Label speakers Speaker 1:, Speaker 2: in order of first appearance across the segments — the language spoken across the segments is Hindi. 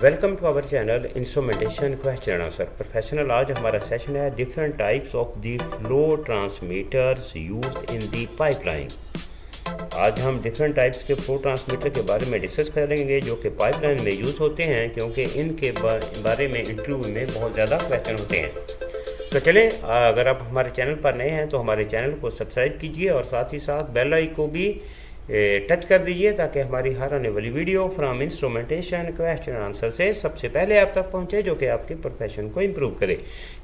Speaker 1: Welcome to our channel instrumentation question answer professional. आज हमारा सेशन है different types of the flow transmitters use in the pipeline. आज हम डिफरेंट टाइप्स के फ्लो ट्रांसमीटर के बारे में डिस्कस करेंगे जो कि पाइपलाइन में यूज़ होते हैं, क्योंकि इनके बारे में इंटरव्यू में बहुत ज़्यादा क्वेश्चन होते हैं। तो चलें, अगर आप हमारे चैनल पर नए हैं तो हमारे चैनल को सब्सक्राइब कीजिए और साथ ही साथ बेल आइकन को भी टच कर दीजिए ताकि हमारी हर आने वाली video from instrumentation question answer से सबसे पहले आप तक पहुंचे, जो कि आपके प्रोफेशन को इम्प्रूव करे।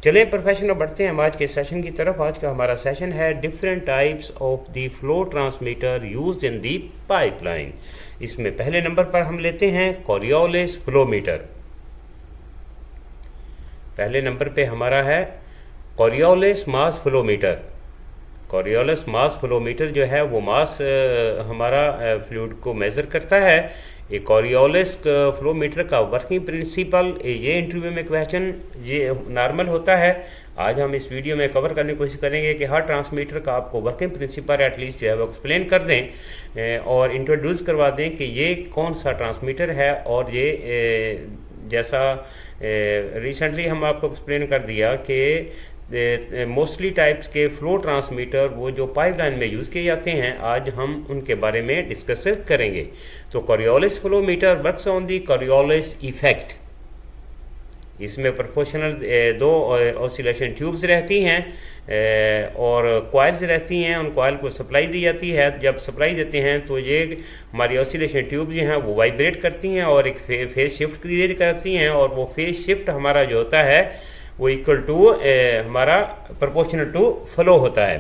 Speaker 1: चलिए प्रोफेशन में बढ़ते हैं हम आज के सेशन की तरफ। आज का हमारा सेशन है different types of the flow transmitter used in the pipeline. इसमें पहले नंबर पर हम लेते हैं कोरियोलिस फ्लोमीटर। पहले नंबर पे हमारा है कोरियोलिस मास फ्लोमीटर। कोरियोलिस मास फ्लोमीटर जो है वो मास हमारा फ्लूइड को मेज़र करता है। ये कोरियोलिस फ्लोमीटर का वर्किंग प्रिंसिपल, ये इंटरव्यू में क्वेश्चन ये नॉर्मल होता है। आज हम इस वीडियो में कवर करने की कोशिश करेंगे कि हर ट्रांसमीटर का आपको वर्किंग प्रिंसिपल एटलीस्ट जो है वो एक्सप्लेन कर दें और इंट्रोड्यूस करवा दें कि ये कौन सा ट्रांसमीटर है। और ये जैसा रिसेंटली हम आपको एक्सप्लेन कर दिया कि मोस्टली टाइप्स के फ्लो ट्रांसमीटर वो जो पाइपलाइन में यूज़ किए जाते हैं, आज हम उनके बारे में डिस्कस करेंगे। तो Coriolis flowmeter works on the Coriolis effect. इसमें प्रोपोर्शनल दो ऑसिलेशन ट्यूब्स रहती हैं और कॉइल्स रहती हैं। उन कॉइल को सप्लाई दी जाती है। जब सप्लाई देते हैं तो ये हमारी ऑसिलेशन ट्यूब जो हैं वो वाइब्रेट करती हैं और एक फेज शिफ्ट क्रिएट करती हैं, और वो फेज शिफ्ट हमारा जो होता है वो इक्वल टू हमारा प्रोपोर्शनल टू फ्लो होता है।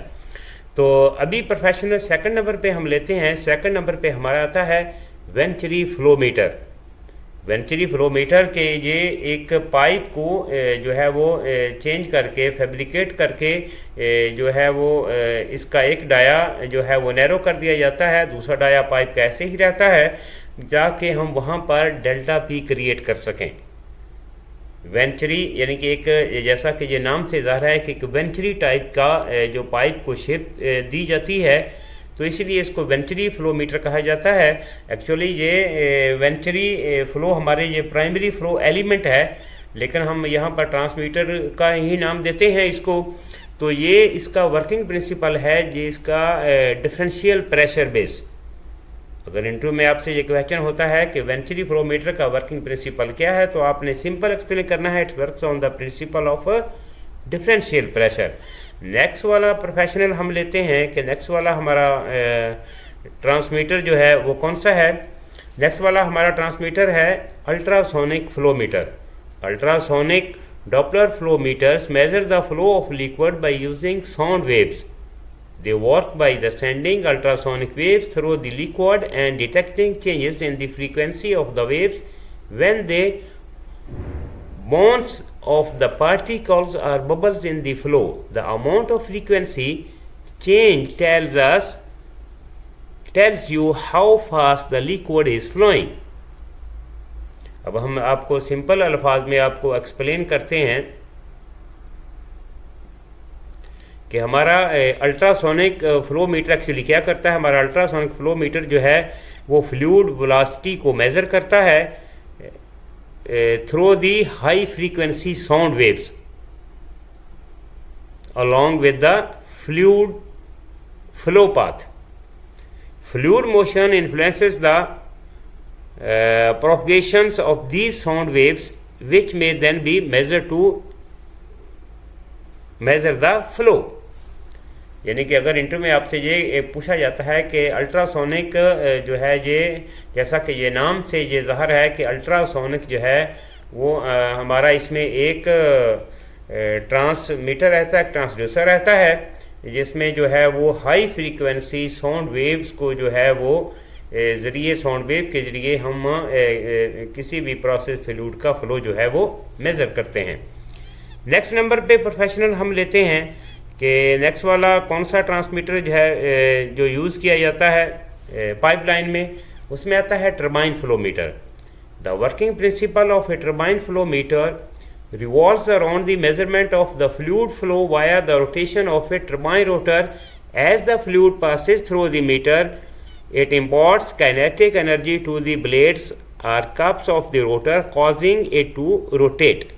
Speaker 1: तो अभी प्रोफेशनल सेकंड नंबर पे हम लेते हैं। सेकंड नंबर पे हमारा आता है वेंचुरी फ्लोमीटर। वेंचुरी फ्लोमीटर के ये एक पाइप को जो है वो चेंज करके फैब्रिकेट करके जो है वो इसका एक डाया जो है वो नैरो कर दिया जाता है, दूसरा डाया पाइप का ऐसे ही रहता है जाके हम वहाँ पर डेल्टा पी क्रिएट कर सकें। वेंचुरी यानी कि एक, जैसा कि ये नाम से ज़ाहिर है कि एक वेंचुरी टाइप का जो पाइप को शेप दी जाती है, तो इसीलिए इसको वेंचुरी फ्लोमीटर कहा जाता है। एक्चुअली ये वेंचुरी फ्लो हमारे ये प्राइमरी फ्लो एलिमेंट है, लेकिन हम यहाँ पर ट्रांसमीटर का ही नाम देते हैं इसको। तो ये इसका वर्किंग प्रिंसिपल है ये इसका डिफरेंशियल प्रेशर बेस। अगर इंटरव्यू में आपसे ये क्वेश्चन होता है कि वेंचुरी फ्लोमीटर का वर्किंग प्रिंसिपल क्या है, तो आपने सिंपल एक्सप्लेन करना है it's works on the principle of differential pressure. Next वाला प्रोफेशनल हम लेते हैं कि नेक्स्ट वाला हमारा ट्रांसमीटर जो है वो कौन सा है। नेक्स्ट वाला हमारा ट्रांसमीटर है ultrasonic flowmeter. Ultrasonic Doppler flowmeters measure the flow of liquid by using sound waves. They work by the sending ultrasonic waves through the liquid and detecting changes in the frequency of the waves when the bonds of the particles are bubbles in the flow. The amount of frequency change tells you how fast the liquid is flowing. अब हम आपको सिंपल अल्फाज में आपको एक्सप्लेन करते हैं कि हमारा अल्ट्रासोनिक फ्लोमीटर एक्चुअली क्या करता है। हमारा अल्ट्रासोनिक फ्लोमीटर जो है वो फ्लूइड वेलोसिटी को मेज़र करता है through the high frequency sound waves along with the fluid flow path. Fluid motion influences the propagations of these sound waves, which may then be measured to measure the flow. यानी कि अगर इंटरव्यू में आपसे ये पूछा जाता है कि अल्ट्रासोनिक जो है ये, जैसा कि ये नाम से ये ज़ाहिर है कि अल्ट्रासोनिक जो है वो हमारा इसमें एक ट्रांसमीटर रहता है, ट्रांसड्यूसर रहता है, जिसमें जो है वो हाई फ्रीक्वेंसी साउंड वेव्स को जो है वो ज़रिए साउंड वेव के ज़रिए हम किसी भी प्रोसेस फ्लूइड का फ्लो जो है वो मेज़र करते हैं। नेक्स्ट नंबर पे प्रोफेशनल हम लेते हैं कि नेक्स्ट वाला कौन सा ट्रांसमीटर जो है जो यूज़ किया जाता है पाइपलाइन में, उसमें आता है turbine flowmeter. The working principle of A turbine flowmeter revolves around the measurement of the fluid flow via the rotation of a turbine rotor. As the fluid passes through the meter, it imparts kinetic energy to the blades or cups of the rotor causing it to rotate.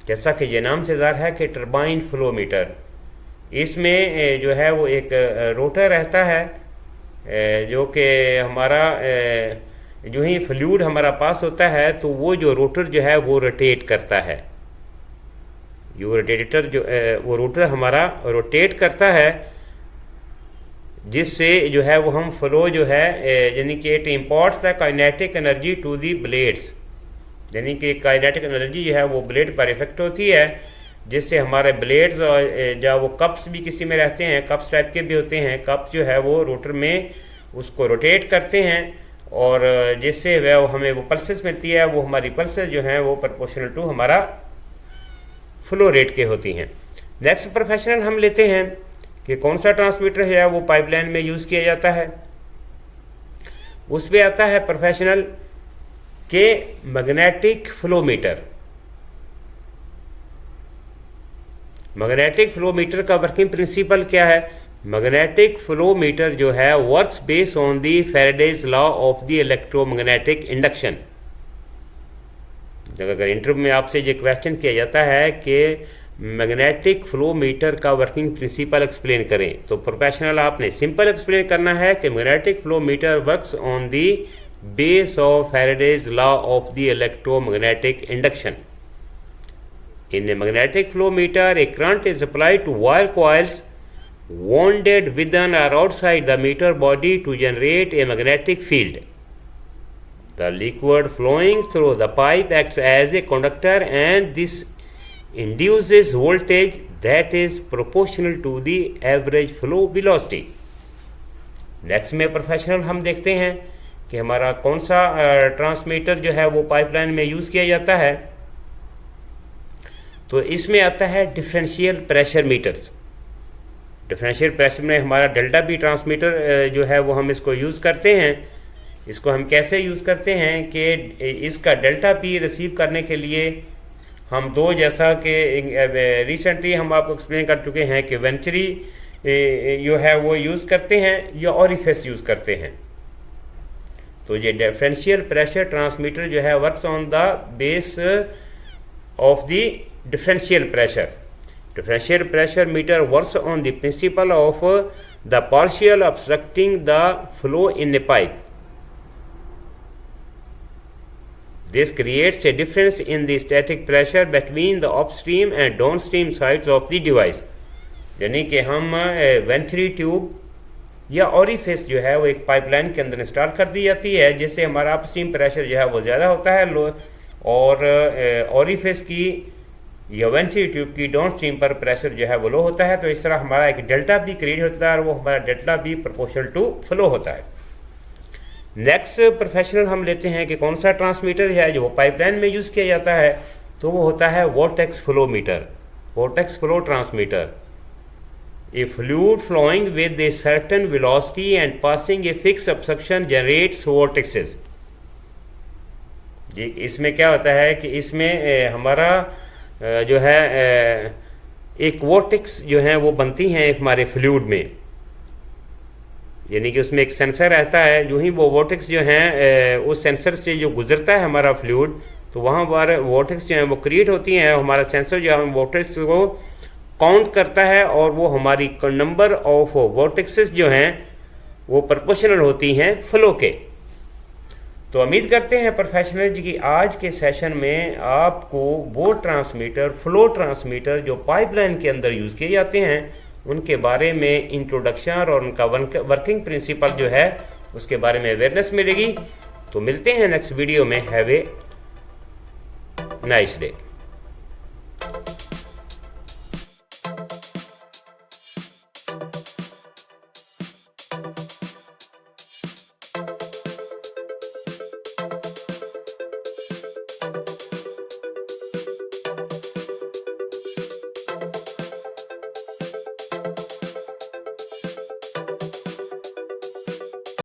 Speaker 1: जैसा कि ये नाम से ज़ाहिर है कि टरबाइन फ्लो मीटर, इसमें जो है वो एक रोटर रहता है जो कि हमारा जो ही फ्लूइड हमारा पास होता है तो वो जो रोटर जो है वो रोटेट करता है। जो रोटेटर जो वो रोटर हमारा रोटेट करता है, जिससे जो है वो हम फ्लो जो है यानी कि it imports the kinetic energy to the blades, यानी कि काइनेटिक एनर्जी जो है वो ब्लेड पर इफेक्ट होती है, जिससे हमारे ब्लेड्स और जब वो कप्स भी किसी में रहते हैं, कप्स टाइप के भी होते हैं, कप्स जो है वो रोटर में उसको रोटेट करते हैं और जिससे वह हमें वो पल्सेस मिलती है। वो हमारी पल्सेस जो हैं वो प्रोपोर्शनल टू हमारा फ्लो रेट के होती हैं। नेक्स्ट प्रोफेशनल हम लेते हैं कि कौन सा ट्रांसमीटर है वो पाइपलाइन में यूज़ किया जाता है। उसमें आता है प्रोफेशनल के magnetic flow meter. Magnetic flow meter का वर्किंग प्रिंसिपल क्या है? मैग्नेटिक फ्लो मीटर जो है works based on the Faraday's law of the electromagnetic induction. अगर इंटरव्यू में आपसे ये क्वेश्चन किया जाता है कि मैग्नेटिक फ्लो मीटर का वर्किंग प्रिंसिपल एक्सप्लेन करें, तो प्रोफेशनल आपने सिंपल एक्सप्लेन करना है कि magnetic flow meter works on the base of Faraday's law of the electromagnetic induction. In a magnetic flow meter, a current is applied to wire coils wounded within or outside the meter body to generate a magnetic field. The liquid flowing through the pipe acts as a conductor and this induces voltage that is proportional to the average flow velocity. Next में प्रोफेशनल हम देखते हैं कि हमारा कौन सा ट्रांसमीटर जो है वो पाइपलाइन में यूज़ किया जाता है। तो इसमें आता है differential pressure meters. Differential pressure में हमारा डेल्टा बी ट्रांसमीटर जो है वो हम इसको यूज़ करते हैं। इसको हम कैसे यूज़ करते हैं कि इसका डेल्टा बी रिसीव करने के लिए हम दो, जैसा कि रिसेंटली हम आपको एक्सप्लेन कर चुके हैं कि वेंचुरी जो है वो यूज़ करते हैं या ऑरिफिस यूज़ करते हैं। तो ये डिफरेंशियल प्रेशर ट्रांसमीटर जो है works on the base of the differential pressure. Differential pressure meter works on the principle of the partial obstructing the flow in a pipe. This creates a difference in the static pressure between the upstream and downstream sides of the device. यानी कि हम वेंचुरी ट्यूब या ऑरिफिस जो है वो एक पाइपलाइन के अंदर इंस्टॉल कर दी जाती है, जिससे हमारा अपस्ट्रीम प्रेशर जो है वो ज़्यादा होता है और ऑरिफिस की या वेंचुरी ट्यूब की डाउन स्ट्रीम पर प्रेशर जो है वो लो होता है। तो इस तरह हमारा एक डेल्टा बी क्रिएट होता है और वो हमारा delta B proportional to flow होता है। नेक्स्ट प्रोफेशनल हम लेते हैं कि कौन सा ट्रांसमीटर है जो पाइपलाइन में यूज़ किया जाता है, तो वो होता है vortex flow meter. Vortex flow transmitter, a fluid flowing with a certain velocity and passing a fix obstruction generates vortexes. जी, इसमें क्या होता है कि इसमें हमारा जो है एक वोर्टेक्स जो है वो बनती हैं हमारे फ्लूइड में, यानी कि उसमें एक सेंसर रहता है। जो ही वो वोर्टेक्स जो हैं उस सेंसर से जो गुजरता है हमारा फ्लूइड, तो वहाँ पर वोर्टेक्स जो हैं वो क्रिएट होती हैं। हमारा सेंसर जो है वोर्टेक्स को काउंट करता है और वो हमारी नंबर ऑफ वोर्टेक्सेस जो हैं वो प्रोपोर्शनल होती हैं फ्लो के। तो उम्मीद करते हैं प्रोफेशनल जी की आज के सेशन में आपको वो ट्रांसमीटर, फ्लो ट्रांसमीटर जो पाइपलाइन के अंदर यूज़ किए जाते हैं उनके बारे में इंट्रोडक्शन और उनका वर्किंग प्रिंसिपल जो है उसके बारे में अवेयरनेस मिलेगी। तो मिलते हैं नेक्स्ट वीडियो में। Have a nice day.